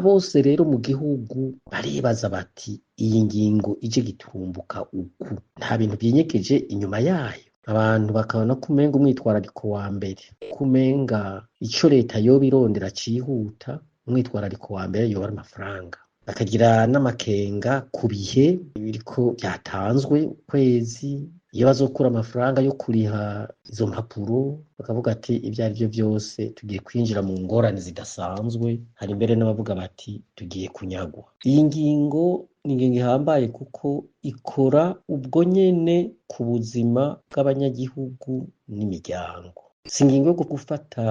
bose rero mu gihugu baribaza bati iyi ngingo ije gitumbuka uku, nta bintu vyinyegeje inyuma yayo. Abantu bakabona ko umenga umwitwarariko wa mbere, ko umenga ico leta yoba irondera cihuta, umwitwarariko wa mbere yoba ari amafaranga. Bakagira n'amakenga ku bihe biriko vyatanzwe ukwezi, iyo bazokura amafaranga yo kuriha izo mpapuro, bakavuga ati ivyo arivyo vyose tugiye kwinjira mu ngorane zidasanzwe. Hari mbere n'abavuga bati tugiye kunyagwa. Iyi ngingo ni ingingo ihambaye kuko ikora ubwo nyene ku buzima bw'abanyagihugu n'imiryango. Si ingingo yo gufata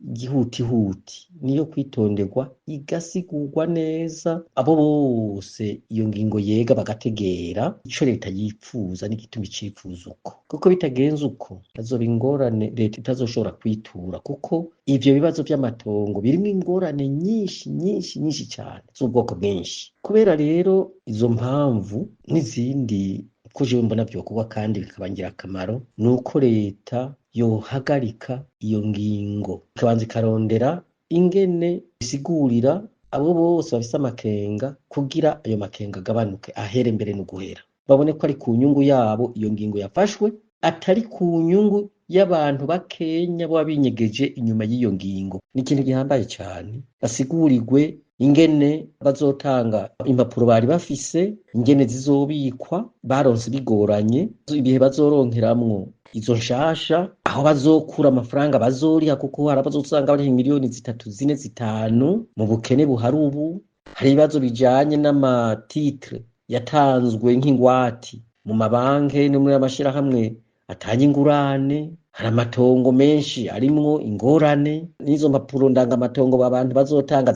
gihutihuti, niyo kwitonderwa igasigurwa neza, abo bose iyo ngingo yega bagategera ico leta yipfuza n'igituma icipfuza uko. Kuko bitagenze uko hazoba ingorane leta itazoshobora kwitura, kuko ivyo bibazo vy'amatongo birimwo ingorane nyinshi cane z'ubwoko bwinshi. Kubera rero izo mpamvu n'izindi ko jewe mbona vyokorwa kandi bikaba ngirakamaro, nuko leta yohagarika iyo ngingo ikabanza ikarondera ingene isigurira abo bose bafise amakenga, kugira ayo makenga agabanuke ahere mbere no guhera, babone ko ari ku nyungu yabo iyo ngingo yafashwe, atari ku nyungu y'abantu bakenya boba binyegeje inyuma y'iyo ngingo. Ni ikintu gihambaye cane, basigurirwe ingene bazotanga impapuro bari bafise, ingene zizobikwa baronse bigoranye, ibihe bazoronkeramwo izo nshasha, aho bazokura amafaranga bazoriha, kuko hari abazosanga bariha miliyoni 3, 4, 5 mu bukene buhari ubu. Hari ibibazo bijanye n'amatitre yatanzwe nk'ingwati mu mabanke no muri amashirahamwe atanga ingurane. Hari amatongo menshi arimwo ingorane, n'izo mpapuro ndangamatongo abantu bazotanga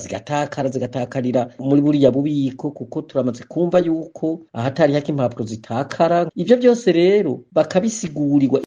zigatakarira muri buriya bubiko, kuko turamaze kumva yuko ahatari hako impapuro zitakara. Ivyo vyose rero bakabisigurirwa